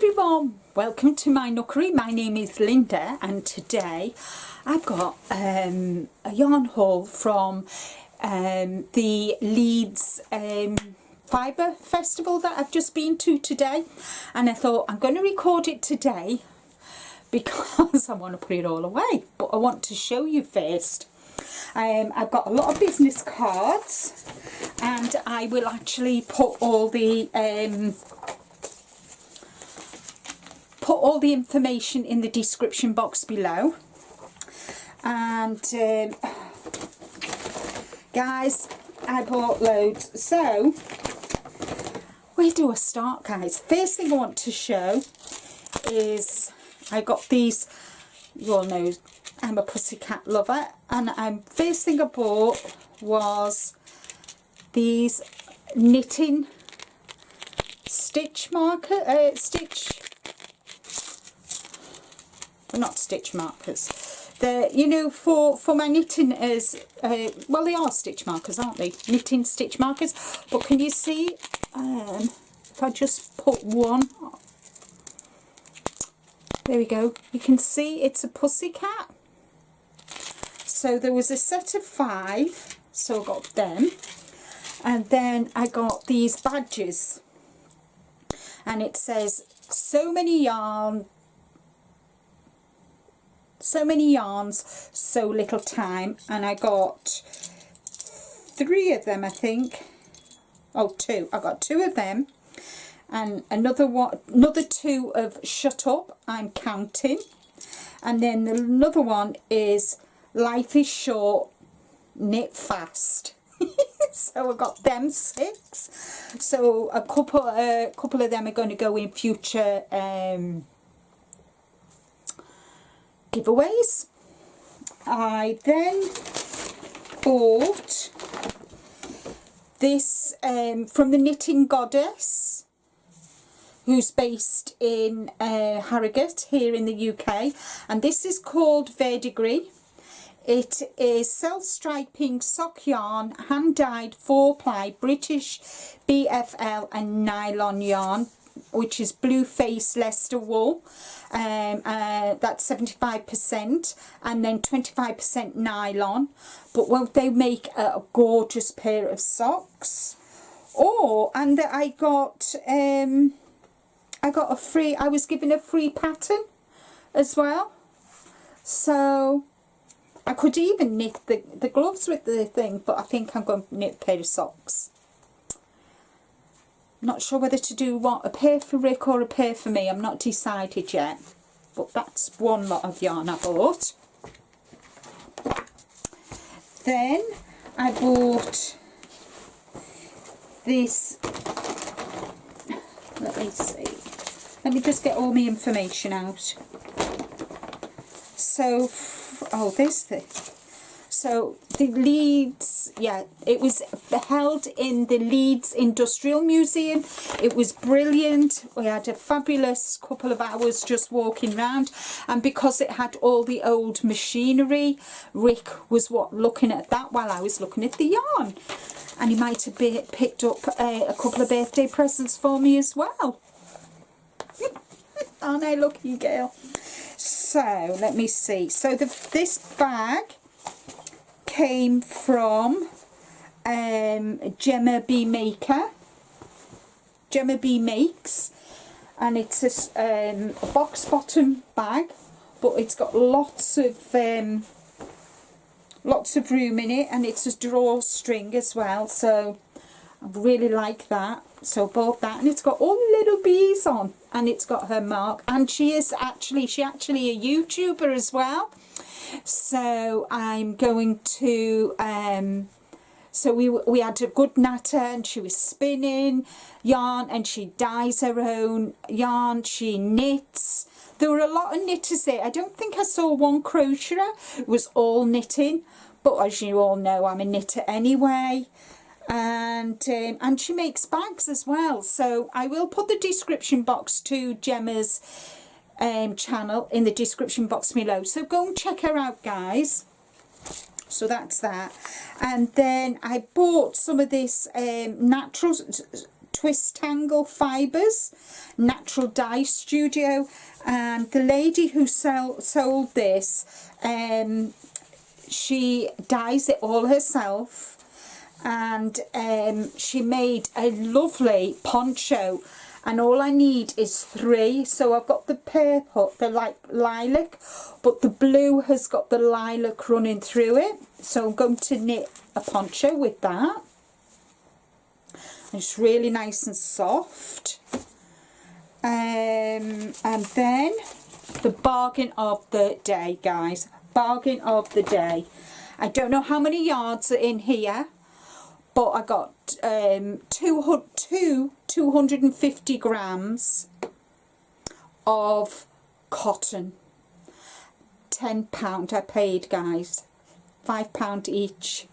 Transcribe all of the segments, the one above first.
everyone, welcome to my nookery. My name is Linda and today I've got a yarn haul from the Leeds Fibre Festival that I've just been to today, and I thought I'm going to record it today because I want to put it all away, but I want to show you first. I've got a lot of business cards and I will actually put all the information in the description box below. And guys, I bought loads. So where do I start, guys? First thing I want to show is I got these. You all know I'm a pussycat lover, and first thing I bought was these knitting stitch marker not stitch markers. They're, you know, for my knitting as well, they are stitch markers, aren't they? Knitting stitch markers. But can you see if I just put one, there we go, you can see it's a pussycat. So there was a set of 5, so I got them, and then I got these badges, and it says so many yarns, so little time, and I got 3 of them, I think. Oh, 2. I got 2 of them, and another 2 of shut up, I'm counting, and then another one is life is short, knit fast. So I got them 6. So a couple of them are going to go in future giveaways. I then bought this from the Knitting Goddess, who's based in Harrogate here in the UK, and this is called Verdigris. It is self-striping sock yarn, hand-dyed 4-ply British BFL and nylon yarn, which is blue face Leicester wool. That's 75%, and then 25% nylon. But won't they make a gorgeous pair of socks? And I got a free. I was given a free pattern as well, so I could even knit the gloves with the thing, but I think I'm going to knit a pair of socks. Not sure whether to do what, a pair for Rick or a pair for me. I'm not decided yet, but that's one lot of yarn I bought. Then I bought this. Let me see. Let me just get all my information out. So, oh, there's this. So the Leeds, yeah, it was held in the Leeds Industrial Museum. It was brilliant. We had a fabulous couple of hours just walking around, and because it had all the old machinery, Rick was looking at that while I was looking at the yarn, and he might have picked up a couple of birthday presents for me as well. Aren't I lucky girl? So let me see. So this bag came from Gemma B Makes, and it's a box bottom bag, but it's got lots of room in it, and it's a drawstring as well, so I really like that. So I bought that, and it's got all the little bees on, and it's got her mark, and she's actually a YouTuber as well. So I'm going to so we had a good natter, and she was spinning yarn, and she dyes her own yarn, she knits. There were a lot of knitters there. I don't think I saw one crocheter. It was all knitting, but as you all know, I'm a knitter anyway. And she makes bags as well. So I will put the description box to Gemma's channel in the description box below, so go and check her out, guys. So that's that. And then I bought some of this natural Twist Tangle Fibres, Natural Dye Studio. And the lady who sold this, she dyes it all herself, and she made a lovely poncho, and all I need is 3. So I've got the purple, the like lilac, but the blue has got the lilac running through it, so I'm going to knit a poncho with that. It's really nice and soft. And then the bargain of the day, guys, bargain of the day. I don't know how many yards are in here, but I got 250 grams of cotton. £10 I paid, guys, £5 each,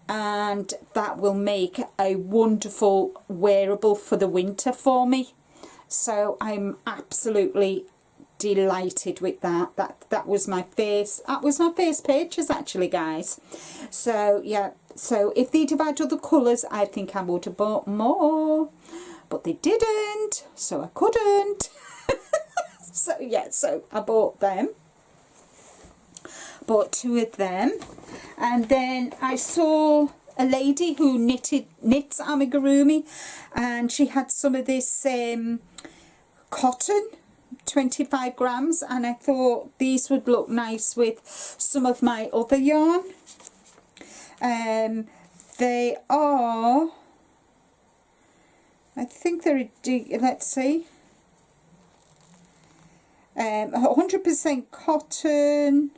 and that will make a wonderful wearable for the winter for me. So I'm absolutely delighted with that. That was my first purchase actually, guys. So yeah, so if they'd have had other colours, I think I would have bought more, but they didn't, so I couldn't. So yeah, so I bought them, bought 2 of them. And then I saw a lady who knits amigurumi, and she had some of this cotton, 25 grams, and I thought these would look nice with some of my other yarn. They are, I think they're, let's see, 100% cotton,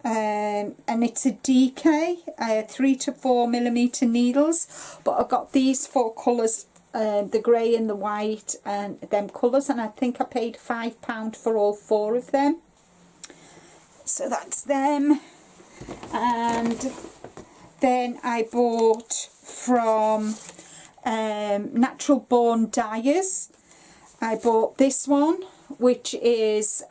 and it's a DK, 3 to 4 millimeter needles, but I got these 4 colours, the grey and the white and them colours, and I think I paid £5 for all 4 of them. So that's them. And then I bought from Natural Born Dyers, I bought this one, which is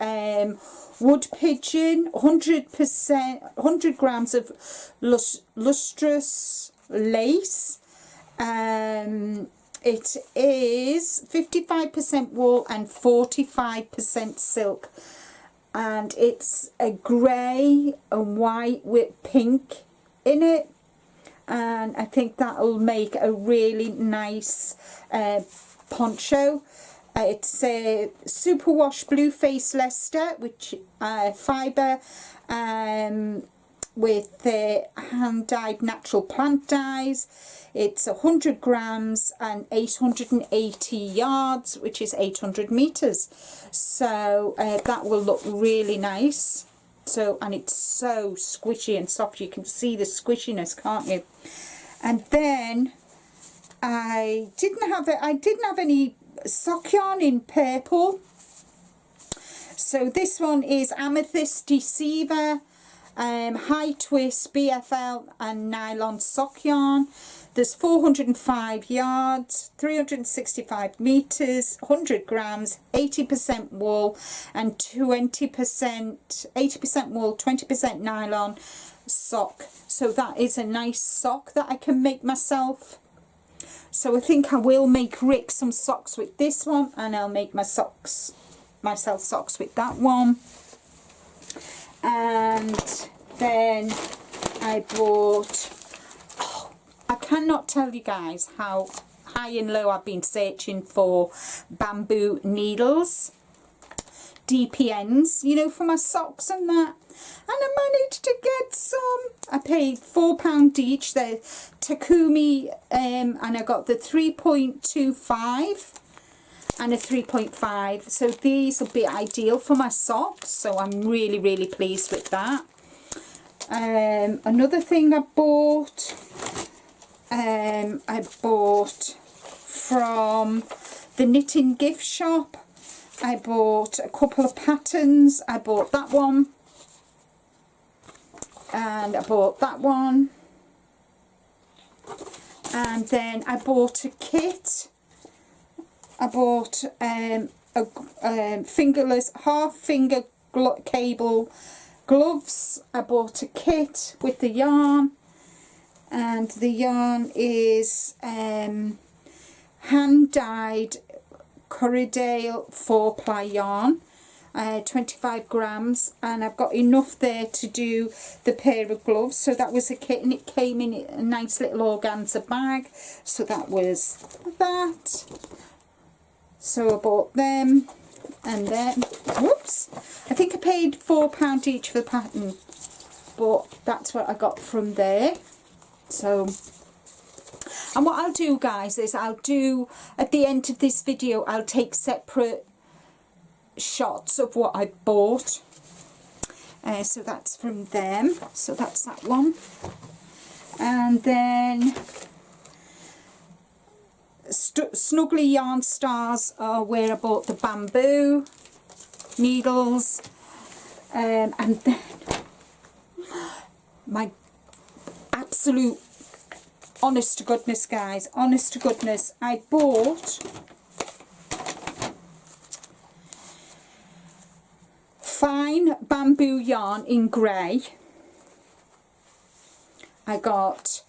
wood pigeon, 100 grams of lustrous lace. It is 55% wool and 45% silk, and it's a grey and white with pink in it, and I think that'll make a really nice poncho. It's a superwash blue face Leicester, which fibre, with the hand dyed natural plant dyes. It's 100 grams and 880 yards, which is 800 meters. So that will look really nice. So, and it's so squishy and soft. You can see the squishiness, can't you? And then I didn't have any sock yarn in purple, so this one is Amethyst Deceiver, high twist BFL and nylon sock yarn. There's 405 yards, 365 meters, 100 grams, 80% wool and 80% wool, 20% nylon sock. So that is a nice sock that I can make myself. So I think I will make Rick some socks with this one, and I'll make myself socks with that one. And then I bought, oh, I cannot tell you guys how high and low I've been searching for bamboo needles, DPNs, you know, for my socks and that. And I managed to get some. I paid £4 each. They're Takumi, and I got the 3.25 and a 3.5. So these will be ideal for my socks. So I'm really, really pleased with that. Another thing I bought from the knitting gift shop. I bought a couple of patterns. I bought that one. And I bought that one, and then I bought a kit. I bought a fingerless half finger cable gloves. I bought a kit with the yarn, and the yarn is hand-dyed Corriedale 4-ply yarn, 25 grams, and I've got enough there to do the pair of gloves. So that was a kit, and it came in a nice little organza bag, so that was that. So I bought them, and then, whoops, I think I paid £4 each for the pattern, but that's what I got from there. So, and what I'll do, guys, is I'll do, at the end of this video, I'll take separate shots of what I bought. So that's from them. So that's that one. And then Snuggly Yarn Stars are where I bought the bamboo needles. And then my absolute, honest to goodness, guys, honest to goodness, I bought fine bamboo yarn in grey. I got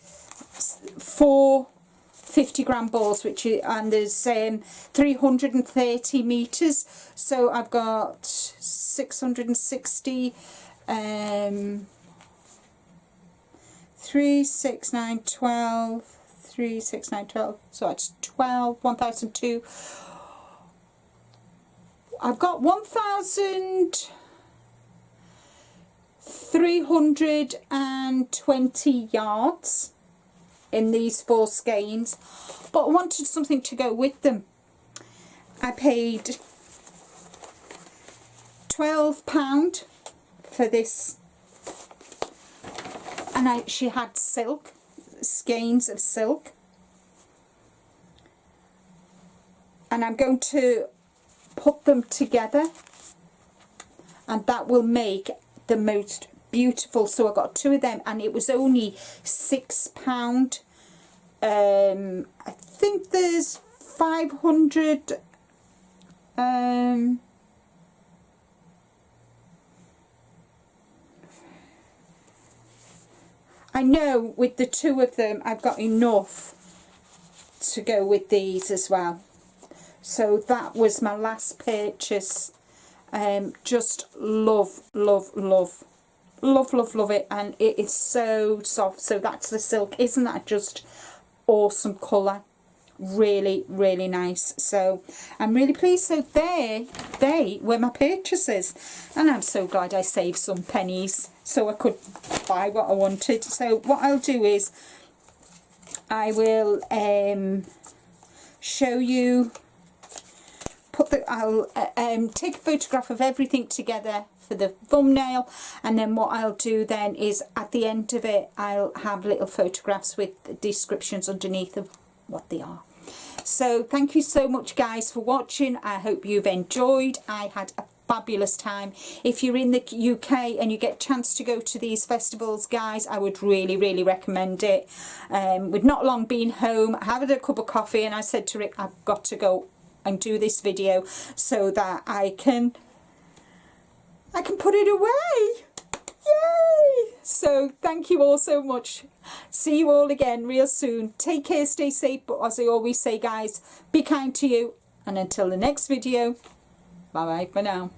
4 50-gram balls, which is, and there's 330 meters, so I've got 660 3, 6, 9, 12, 3, 6, 9, 12, so it's 12, 1002. I've got 1,320 yards in these 4 skeins, but I wanted something to go with them. I paid £12 for this, and she had silk, skeins of silk, and I'm going to put them together, and that will make the most beautiful. So I got 2 of them, and it was only £6. I think there's 500 I know with the 2 of them I've got enough to go with these as well. So that was my last purchase. Just love, love, love, love, love, love it, and it is so soft. So that's the silk. Isn't that just awesome colour? Really, really nice. So I'm really pleased. So they were my purchases, and I'm so glad I saved some pennies so I could buy what I wanted. So what I'll do is I will show you, I'll take a photograph of everything together for the thumbnail, and then what I'll do then is at the end of it I'll have little photographs with descriptions underneath of what they are. So thank you so much, guys, for watching. I hope you've enjoyed. I had a fabulous time. If you're in the UK and you get a chance to go to these festivals, guys, I would really, really recommend it. We'd not long been home, I had a cup of coffee, and I said to Rick, I've got to go and do this video so that I can put it away. Yay! So thank you all so much. See you all again real soon. Take care, stay safe, but as I always say, guys, be kind to you, and until the next video, bye bye for now.